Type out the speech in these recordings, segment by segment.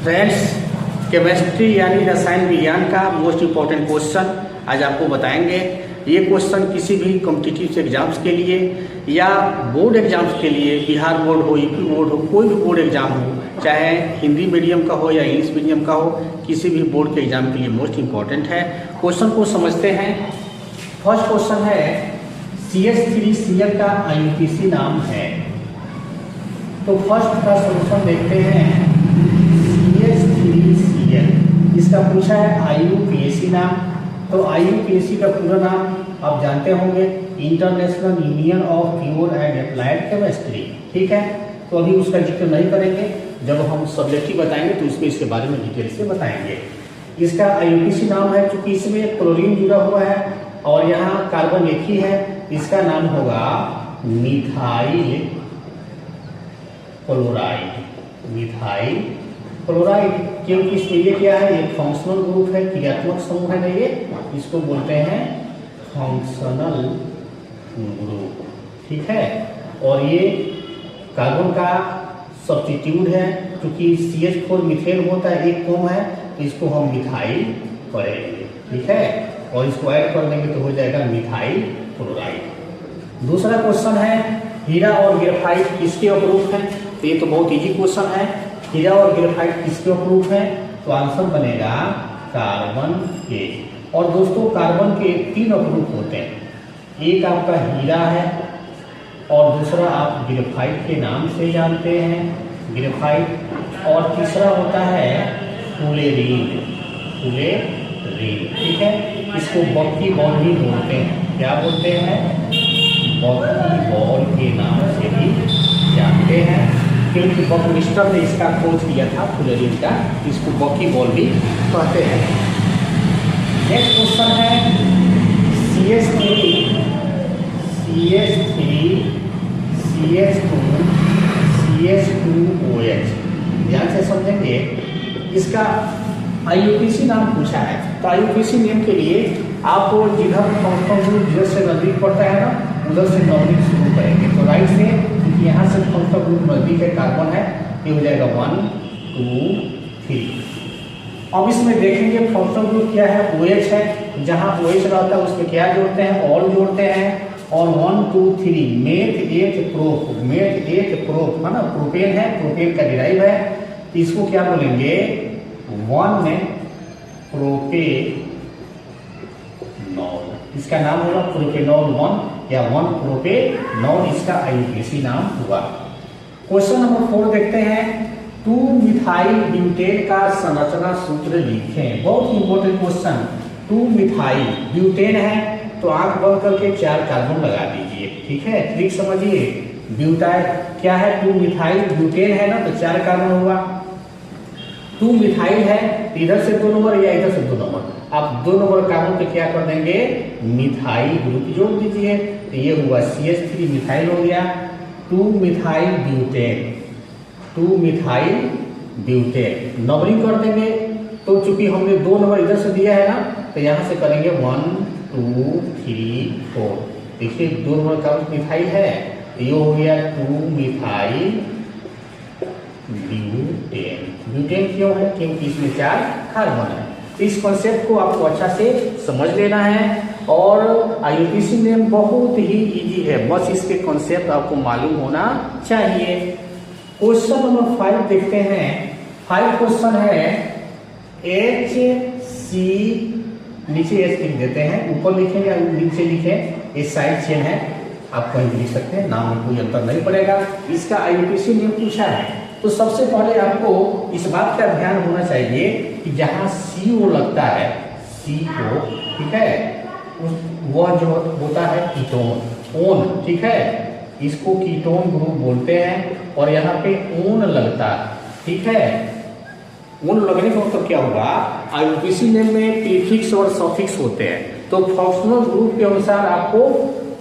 Friends, chemistry यानी रसायन विज्ञान का मोस्ट इम्पॉर्टेंट क्वेश्चन आज आपको बताएंगे। ये क्वेश्चन किसी भी कॉम्पिटिटिव एग्जाम्स के लिए या बोर्ड एग्जाम्स के लिए, बिहार बोर्ड हो, यूपी बोर्ड हो, कोई भी बोर्ड एग्जाम हो, चाहे हिंदी मीडियम का हो या इंग्लिश मीडियम का हो, किसी भी बोर्ड के एग्जाम के लिए मोस्ट इम्पॉर्टेंट है। क्वेश्चन को समझते हैं। फर्स्ट क्वेश्चन है CH3Cl का IUPAC नाम है। तो फर्स्ट का सॉल्यूशन देखते हैं। CH3Cl इसका पूछा है IUPAC नाम। तो IUPAC का पूरा नाम आप जानते होंगे, international union of pure and applied chemistry. ठीक है, तो अभी उसका जिक्र नहीं करेंगे, जब हम सब्जेक्टिव बताएंगे तो उसमें इसके बारे में डिटेल से बताएंगे। इसका IUPAC नाम है क्योंकि इसमें क्लोरीन जुड़ा हुआ है और यहाँ कार्बन एक ही है। इसका नाम होगा मिथाइल क्लोराइड। मिथाइल क्लोराइड, क्योंकि इसमें ये क्या है, एक फंक्शनल ग्रुप है, क्रियात्मक समूह है ना, ये इसको बोलते हैं फंक्शनल ग्रुप। ठीक है, और ये कार्बन का सब्स्टिट्यूट है, क्योंकि CH4 मिथेन होता है, एक कम है, तो इसको हम मिथाइल करेंगे। ठीक है, और इसको ऐड कर देंगे तो हो जाएगा मिथाइल क्लोराइड। दूसरा क्वेश्चन है हीरा और ग्रेफाइट किसके अपरूप है। तो ये तो बहुत इजी क्वेश्चन है। हीरा और ग्रेफाइट किसके अपरूप है, तो आंसर बनेगा कार्बन के। और दोस्तों, कार्बन के 3 अपरूप होते हैं। एक आपका हीरा है और दूसरा आप ग्रेफाइट के नाम से जानते हैं, ग्रेफाइट, और तीसरा होता है फुलेरीन। फुलेरीन, ठीक है, इसको बक्की बॉल भी बोलते हैं। क्या बोलते हैं, बक्की बॉल के नाम से भी जानते हैं, क्योंकि बकमिस्टर ने इसका खोज किया था फुलेरीन का, इसको बक्की बॉल भी कहते हैं। नेक्स्ट क्वेश्चन है CH3 CH2 CH2OH। ध्यान से समझेंगे। इसका IUPAC नाम पूछा है, तो IUPAC नेम के लिए आप जिधर फंक्शनल ग्रुप जिधर से नजदीक पड़ता है ना, उधर से नजदीक शुरू करेंगे। तो राइट से, क्योंकि यहाँ से फंक्शनल ग्रुप नजदीक है, कार्बन है, ये हो जाएगा 1 2 3। अब इसमें देखेंगे फंक्शनल ग्रुप क्या है, OH है। जहाँ OH रहता है उसमें क्या जोड़ते हैं, ऑल जोड़ते हैं, और 1 2 3 मेथ एथ प्रोप है ना, प्रोपेन है, प्रोपेन का डिराइव है, तो इसको क्या बोलेंगे, 1 प्रोपेनॉल। इसका नाम होगा प्रोपेनॉल 1 या 1 प्रोपेनॉल, इसका IUPAC नाम हुआ। क्वेश्चन नंबर 4 देखते हैं। 2 मिथाइल ब्यूटेन का संरचना सूत्र लिखें। बहुत इंपॉर्टेंट क्वेश्चन। 2 मिथाइल ब्यूटेन है, तो आंख बंद करके 4 कार्बन लगा दीजिए। ठीक है, ट्रिक समझिए। ब्यूटाइल क्या है, 2 मिथाइल ब्यूटेन है ना, तो 4 कार्बन हुआ। 2 मिथाइल है, इधर से 2 नंबर या इधर से 2 नंबर, आप 2 नंबर कार्बन पे क्या कर देंगे, मिथाइल ग्रुप जोड़ दीजिए, तो ये हुआ CH3 मिथाइल हो गया। 2 methyl butane, 2 methyl butane numbering कर देंगे। तो चूंकि हमने 2 नंबर इधर से दिया है ना, तो यहाँ से करेंगे 1 2 3 4। देखिए 2 नंबर कार्बन मिथाइल है, ये हो गया 2 मिथाइल ब्यूटेन। ब्यूटेन क्यों है, क्योंकि इसमें 4 कार्बन है। इस कॉन्सेप्ट को आपको अच्छा से समझ लेना है, और IUPAC नेम बहुत ही इजी है, बस इसके कॉन्सेप्ट आपको मालूम होना चाहिए। क्वेश्चन नंबर 5 देखते हैं। 5 क्वेश्चन है HC, नीचे H लिख देते हैं, ऊपर लिखें या नीचे लिखें, ये साइड चेन है, आप कहीं भी लिख सकते हैं, नाम में कोई अंतर नहीं पड़ेगा। इसका IUPAC नेम पूछा है, तो सबसे पहले आपको इस बात का ध्यान होना चाहिए कि जहां CO लगता है, CO, ठीक है, वह जो होता है कीटोन, ओन। ठीक है, इसको कीटोन ग्रुप बोलते हैं, और यहाँ पे ओन लगता है। ठीक है, ओन लगने का मतलब क्या होगा, IUPAC नेम में प्रीफिक्स और सफिक्स होते हैं, तो फंक्शनल ग्रुप के अनुसार आपको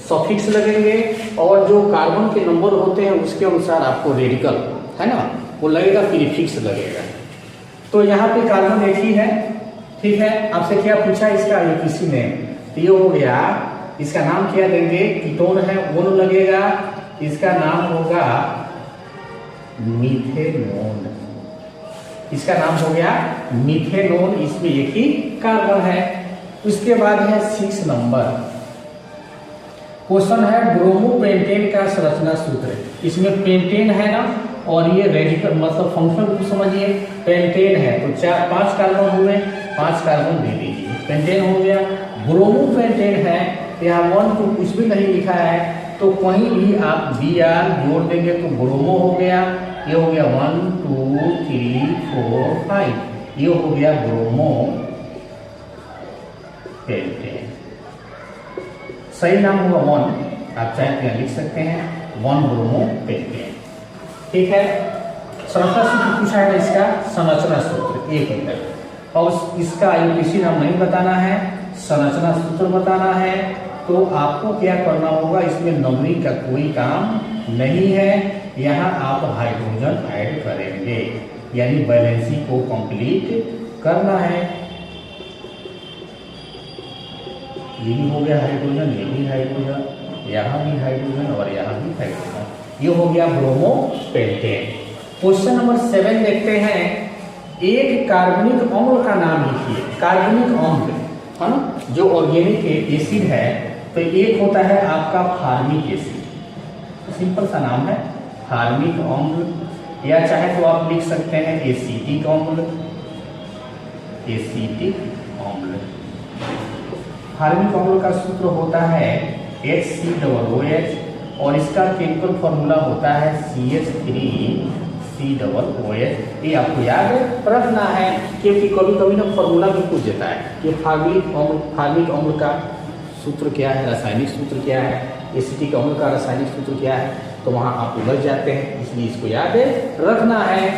सफिक्स लगेंगे, और जो कार्बन के नंबर होते हैं उसके अनुसार आपको रेडिकल है ना, वो लगेगा, प्रीफिक्स लगेगा। तो यहाँ पे कार्बन एक ही है। ठीक है, आपसे क्या पूछा, इसका IUPAC नेम, तो ये हो गया। इसका नाम क्या देंगे, कीटोन है, ओन लगेगा, इसका नाम होगा मिथेनॉन। इसका नाम हो गया मीथेनॉल, इसमें एक ही कार्बन है। उसके बाद है 6 नंबर क्वेश्चन है ब्रोमोपेंटेन का संरचना सूत्र। इसमें पेंटेन है ना, और ये रेडिकल मतलब फंक्शनल ग्रुप समझिए, पेंटेन है तो 5 कार्बन हुए, 5 कार्बन दे दीजिए, पेंटेन हो गया। ब्रोमोपेंटेन है, यहाँ 1 2 कुछ भी नहीं लिखा है, तो कहीं भी आप Br जोड़ देंगे तो ब्रोमो हो गया। ये हो गया 1 2 3 4 5, ये हो गया ब्रोमो पेंटेन। सही नाम होगा 1, आप चाहे तो यहाँ लिख सकते हैं 1 ब्रोमो पेंटेन। ठीक है, संरचना सूत्र पूछा है इसका, संरचना सूत्र 1 मिनट। और इसका IUPAC नाम नहीं बताना है, संरचना सूत्र बताना है। तो आपको क्या करना होगा, इसमें नंबरिंग का कोई काम नहीं है, यहाँ आप हाइड्रोजन ऐड करेंगे, यानी बैलेंसिंग को कंप्लीट करना है। ये भी हो गया हाइड्रोजन, ये भी हाइड्रोजन, यहाँ भी हाइड्रोजन और यहाँ भी हाइड्रोजन, ये हो गया ब्रोमोपेंटेन। क्वेश्चन नंबर 7 देखते हैं, एक कार्बनिक अम्ल का नाम लिखिए। कार्बनिक अम्ल है ना, जो ऑर्गेनिक एसिड है, तो एक होता है आपका फार्मिक एसिड, सिंपल सा नाम है फार्मिक अम्ल, या चाहे तो आप लिख सकते हैं एसिटिक अम्ल, एसिटिक अम्ल। फार्मिक अम्ल का सूत्र होता है HCOOH, और इसका केमिकल फॉर्मूला होता है CH3COOH। ये आपको याद रखना है, क्योंकि कभी कभी ना फॉर्मूला भी पूछ देता है कि फार्मिक अम्ल का सूत्र क्या है, रासायनिक सूत्र क्या है, एसिटिक अम्ल का रासायनिक सूत्र क्या है, तो वहाँ आप उलझ जाते हैं, इसलिए इसको याद रखना है।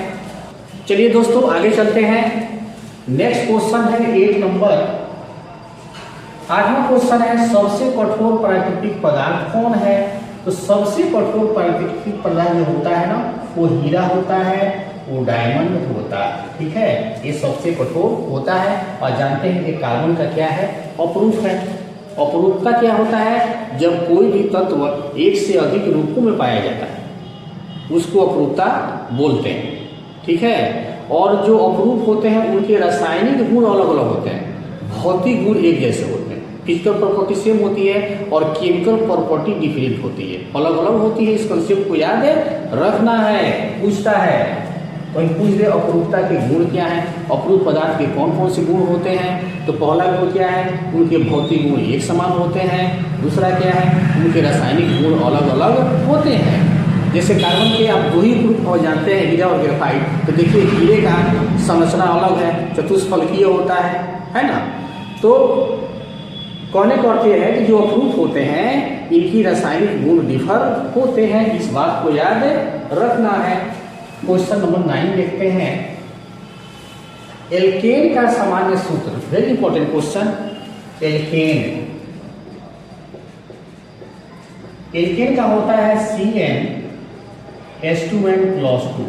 चलिए दोस्तों आगे चलते हैं। नेक्स्ट क्वेश्चन है 8 नंबर। 8वां क्वेश्चन है, सबसे कठोर प्राकृतिक पदार्थ कौन है? तो सबसे कठोर प्राकृतिक पदार्थ जो होता है ना, वो हीरा होता है, वो डायमंड होता है। ठीक है, ये सबसे कठोर होता है। और जानते हैं कि कार्बन का क्या है, अपरूप है। अपरूपता क्या होता है, जब कोई भी तत्व एक से अधिक रूपों में पाया जाता है उसको अपरूपता बोलते हैं। ठीक है, और जो अपरूप होते हैं उनके रासायनिक गुण अलग अलग होते हैं, भौतिक गुण एक जैसे होते हैं, फिजिकल प्रॉपर्टी सेम होती है और केमिकल प्रॉपर्टी डिफरेंट होती है, अलग अलग होती है। इस कंसेप्ट को याद रखना है। पूछता है कोई पूछ दे अपरूपता के गुण क्या है, अपरूप पदार्थ के कौन कौन से गुण होते हैं, तो पहला गुण क्या है, उनके भौतिक गुण एक समान होते हैं। दूसरा क्या है, उनके रासायनिक गुण अलग अलग होते हैं। जैसे कार्बन के आप 2 ही ग्रुप और जानते हैं, हीरा और ग्रेफाइट, तो देखिए हीरे का संरचना अलग है, चतुष्फलकीय होता है ना। तो कहने का अर्थ यह है कि जो अपरूप होते हैं इनकी रासायनिक गुण डिफर होते हैं, इस बात को याद रखना है। क्वेश्चन नंबर 9 देखते हैं, एल्केन का सामान्य सूत्र। Very important question. एल्केन का होता है CnH2n+2।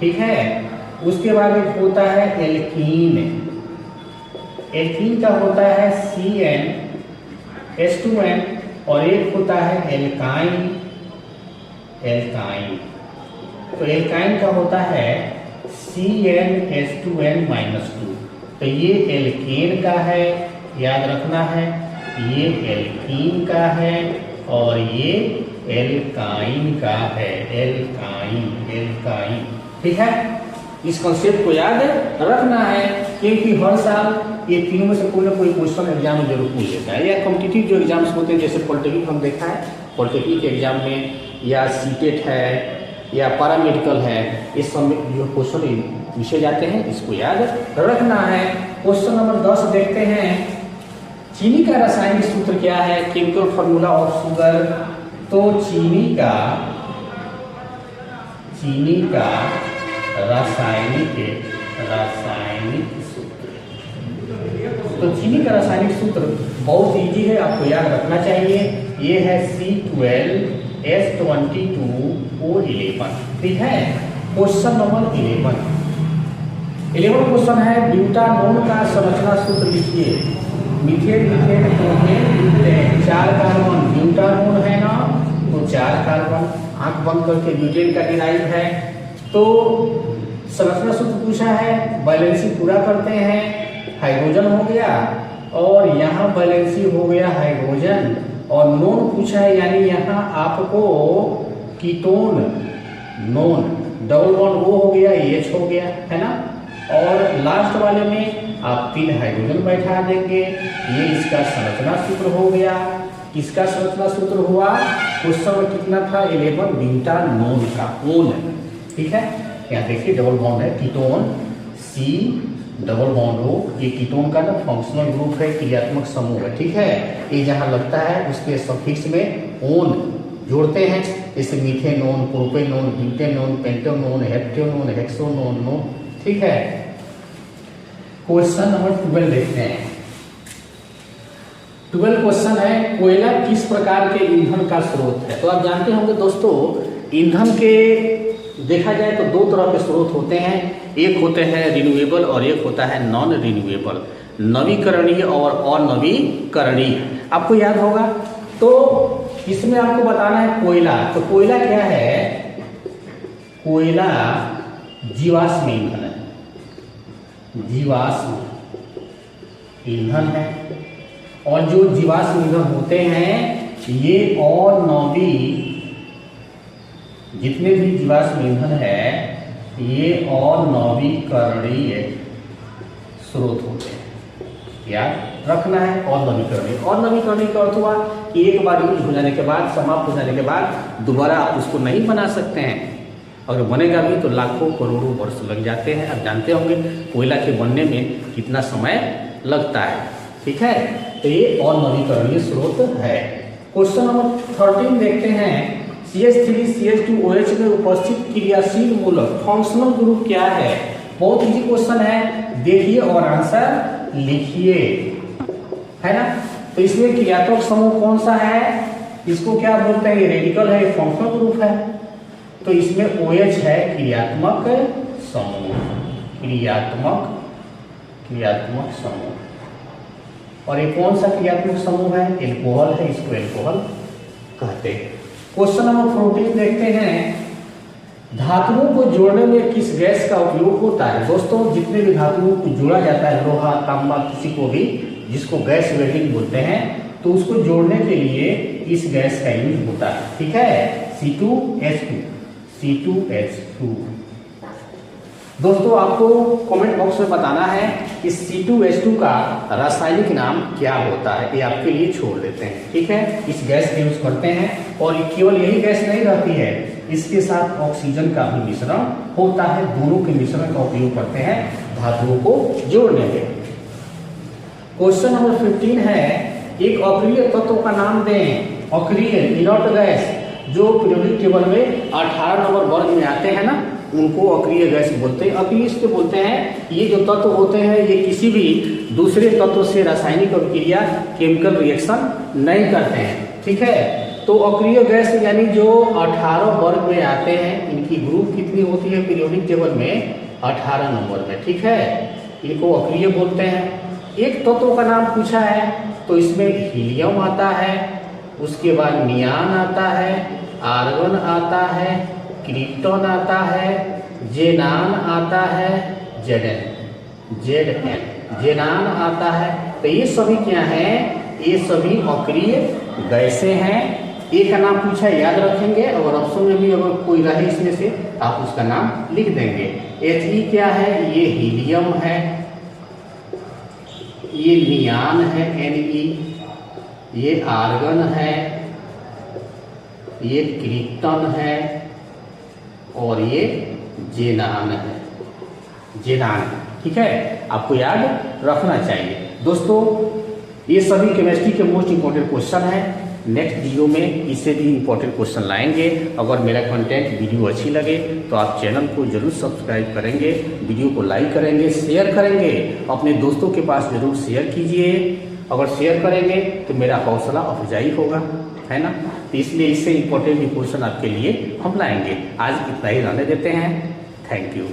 ठीक है, उसके बाद एक होता है एल्कीन। एल्कीन का होता है CnH2n, और एक होता है एल्काइन। तो एल्काइन का होता है CnH2n-2। तो ये एल्केन का है, याद रखना है, ये एल्कीन का है और ये एल्काइन का है। एल्काइन। ठीक है, इस कंसेप्ट को याद रखना है, क्योंकि हर साल ये तीनों में से कोई ना कोई क्वेश्चन एग्जाम में जरूर पूछ लेता है। या कॉम्पिटिटिव जो एग्जाम्स होते हैं, जैसे पॉलिटेक्निक हम देखा है, पॉलिटेक्निक एग्जाम में या सीटेट है या पैरामेडिकल है, इस सब में जो क्वेश्चन पूछे जाते हैं, इसको याद रखना है। क्वेश्चन नंबर 10 देखते हैं, चीनी का रासायनिक सूत्र क्या है, केमिकल फॉर्मूला ऑफ शुगर। तो चीनी का रासायनिक सूत्र, तो चीनी का रासायनिक सूत्र बहुत इजी है, आपको याद रखना चाहिए। ये है C12H22O11। ठीक है, क्वेश्चन नंबर 11 क्वेश्चन है, ब्यूटानोन का संरचना सूत्र लिखिए। Methane, propane, butane, 4 carbon butanone है ना, तो 4 कार्बन। आंख बंद करके ब्यूटेन का डिराइव है। तो संरचना सूत्र पूछा है, बैलेंसी पूरा करते हैं, हाइड्रोजन हो गया और यहाँ बैलेंसी हो गया हाइड्रोजन, और नोन पूछा है यानी यहाँ आपको ketone known, double bond O हो गया, H हो गया, है ना। और लास्ट वाले में आप 3 हाइड्रोजन बैठा देंगे, ये इसका संरचना सूत्र हो गया। किसका संरचना सूत्र हुआ, क्वेश्चन में कितना था 11 ब्यूटानोन का ओन, ठीक है। यहाँ देखिए डबल बॉन्ड है, ketone C double bond O, ये कीटोन का ना फंक्शनल ग्रुप है, क्रियात्मक समूह है, ठीक है। ये जहाँ लगता है उसके सफिक्स में ओन जोड़ते हैं, जैसे मीथेनोन, प्रोपेनोन, ब्यूटेनोन, पेंटेनोन, हेप्टेनोन, हेक्सोनोन, ठीक है। क्वेश्चन नंबर 12 देखते हैं। 12 क्वेश्चन है, कोयला किस प्रकार के ईंधन का स्रोत है। तो आप जानते होंगे दोस्तों, ईंधन के देखा जाए तो 2 तरह के स्रोत होते हैं, एक होते हैं रिन्यूएबल और एक होता है नॉन रिन्यूएबल, नवीकरणीय और अनवीकरणीय। आपको याद होगा, तो इसमें आपको बताना है कोयला। तो कोयला क्या है, कोयला जीवाश्म ईंधन है, जीवाश्म ईंधन है। और जो जीवाश्म ईंधन होते हैं ये जितने भी जीवाश्म ईंधन है ये अनवीकरणीय स्रोत होते हैं, याद रखना है। अनवीकरणीय का अर्थ हुआ कि एक बार यूज हो जाने के बाद, समाप्त हो जाने के बाद दोबारा आप उसको नहीं बना सकते हैं, अगर बनेगा भी तो लाखों करोड़ों वर्ष लग जाते हैं। आप जानते होंगे कोयला के बनने में कितना समय लगता है, ठीक है। तो ये अनवीकरणीय स्रोत है। क्वेश्चन नंबर 13 देखते हैं, CH3CH2OH में उपस्थित क्रियाशील मूलक फंक्शनल ग्रुप क्या है। बहुत इजी क्वेश्चन है, देखिए और आंसर लिखिए, है ना। तो इसमें क्रियात्मक समूह कौन सा है, इसको क्या बोलते हैं, ये रेडिकल है, फंक्शनल ग्रुप है। तो इसमें OH है क्रियात्मक समूह, क्रियात्मक समूह। और ये कौन सा क्रियात्मक समूह है, एल्कोहल है, इसको एल्कोहल कहते हैं। क्वेश्चन नंबर 14 देखते हैं, धातुओं को जोड़ने में किस गैस का उपयोग होता है। दोस्तों जितने भी धातुओं को जोड़ा जाता है, लोहा, तांबा, किसी को भी जिसको गैस वेल्डिंग बोलते हैं, तो उसको जोड़ने के लिए इस गैस का यूज होता है, ठीक है। C2H2। दोस्तों आपको कमेंट बॉक्स में बताना है कि C2H2 का रासायनिक नाम क्या होता है, ये आपके लिए छोड़ देते हैं, ठीक है। इस गैस का यूज करते हैं और केवल यही गैस नहीं रहती है, इसके साथ ऑक्सीजन का भी मिश्रण होता है, दोनों के मिश्रण का उपयोग करते हैं धातुओं को जोड़ने में। क्वेश्चन नंबर 15 है, एक अक्रिय तत्व का नाम दें। अक्रिय इनर्ट गैस जो पीरियोडिक टेबल में 18 नंबर वर्ग में आते हैं ना, उनको अक्रिय गैस बोलते हैं। अक्रिय इसको बोलते हैं, ये जो तत्व होते हैं ये किसी भी दूसरे तत्व से रासायनिक अभिक्रिया, केमिकल रिएक्शन नहीं करते हैं, ठीक है। तो अक्रिय गैस यानी जो 18 वर्ग में आते हैं, इनकी ग्रुप कितनी होती है पीरियोडिक टेबल में, 18 नंबर में, ठीक है। इनको अक्रिय बोलते हैं। एक तत्व का नाम पूछा है, तो इसमें हीलियम आता है, उसके बाद नियान आता है, आर्गन आता है, क्रिप्टॉन आता है, जेनान आता है, जेनान आता है। तो ये सभी क्या हैं, ये सभी अक्रिय गैसें हैं। एक का नाम पूछा है, याद रखेंगे, और ऑप्शन में भी अगर कोई रहे इसमें से आप उसका नाम लिख देंगे। He क्या है, ये हीलियम है, ये नियान है Ne, ये आर्गन है, ये क्रिप्टन है, और ये जेनान है, ठीक है। आपको याद रखना चाहिए। दोस्तों ये सभी केमिस्ट्री के मोस्ट इंपॉर्टेंट क्वेश्चन हैं। नेक्स्ट वीडियो में इससे भी इंपॉर्टेंट क्वेश्चन लाएंगे। अगर मेरा कंटेंट वीडियो अच्छी लगे तो आप चैनल को जरूर सब्सक्राइब करेंगे, वीडियो को लाइक करेंगे, शेयर करेंगे, अपने दोस्तों के पास जरूर शेयर कीजिए। अगर शेयर करेंगे तो मेरा हौसला अफजाई होगा, है ना। तो इसलिए इससे इंपॉर्टेंट क्वेश्चन आपके लिए हम लाएंगे। आज इतना ही रहने देते हैं। Thank you.